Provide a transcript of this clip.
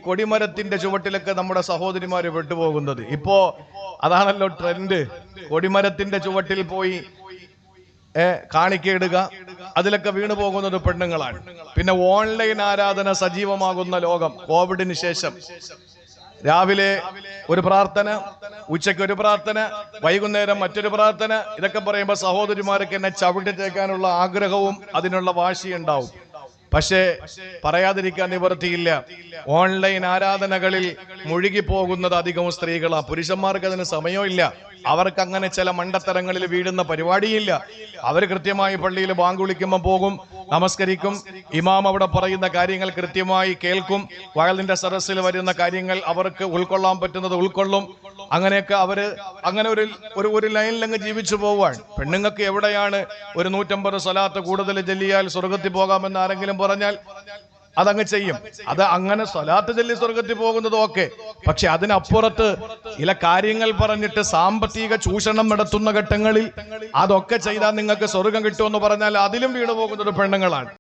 കൊടിമരത്തിന്റെ ചുവട്ടിലൊക്കെ നമ്മുടെ സഹോദരിമാര് പെട്ടുപോകുന്നത്. ഇപ്പോ അതാണല്ലോ ട്രെൻഡ്. കൊടിമരത്തിന്റെ ചുവട്ടിൽ പോയി കാണിക്കയിടുക, അതിലൊക്കെ വീണു പോകുന്നത് പെണ്ണുങ്ങളാണ്. പിന്നെ ഓൺലൈൻ ആരാധന സജീവമാകുന്ന ലോകം. കോവിഡിന് ശേഷം രാവിലെ ഒരു പ്രാർത്ഥന, ഉച്ചയ്ക്ക് ഒരു പ്രാർത്ഥന, വൈകുന്നേരം മറ്റൊരു പ്രാർത്ഥന. ഇതൊക്കെ പറയുമ്പോൾ സഹോദരിമാർക്ക് എന്നെ ചവിട്ടിത്തേക്കാനുള്ള ആഗ്രഹവും അതിനുള്ള വാശിയുണ്ടാവും. പക്ഷേ പറയാതിരിക്കാൻ നിവർത്തിയില്ല. ഓൺലൈൻ ആരാധനകളിൽ മുഴുകിപ്പോകുന്നത് അധികവും സ്ത്രീകളാ. പുരുഷന്മാർക്ക് അതിന് സമയമില്ല. അവർക്ക് അങ്ങനെ ചില മണ്ടത്തരങ്ങളിൽ വീഴുന്ന പരിപാടിയില്ല. അവർ കൃത്യമായി പള്ളിയിൽ ബാങ്ക് വിളിക്കുമ്പോൾ പോകും, നമസ്കരിക്കും, ഇമാം അവിടെ പറയുന്ന കാര്യങ്ങൾ കൃത്യമായി കേൾക്കും, വയലിന്റെ സദസ്സിൽ വരുന്ന കാര്യങ്ങൾ അവർക്ക് ഉൾക്കൊള്ളാൻ പറ്റുന്നത് ഉൾക്കൊള്ളും. അങ്ങനെയൊക്കെ അവര് അങ്ങനെ ഒരു ലൈനിലങ്ങ് ജീവിച്ചു പോവാണ്. പെണ്ണുങ്ങൾക്ക് എവിടെയാണ് ഒരു 150 സ്വലാത്ത് കൂടുതൽ ചൊല്ലിയാൽ സ്വർഗത്തിൽ പോകാമെന്ന് ആരെങ്കിലും പറഞ്ഞാൽ അതങ്ങ് ചെയ്യും. അത് അങ്ങനെ സ്വലാത്ത് ചൊല്ലി സ്വർഗത്തിൽ പോകുന്നതും ഒക്കെ. പക്ഷെ അതിനപ്പുറത്ത് ചില കാര്യങ്ങൾ പറഞ്ഞിട്ട് സാമ്പത്തിക ചൂഷണം നടത്തുന്ന ഘട്ടങ്ങളിൽ അതൊക്കെ ചെയ്താൽ നിങ്ങൾക്ക് സ്വർഗം കിട്ടുമെന്ന് പറഞ്ഞാൽ അതിലും വീണു പോകുന്നത് പെണ്ണുങ്ങളാണ്.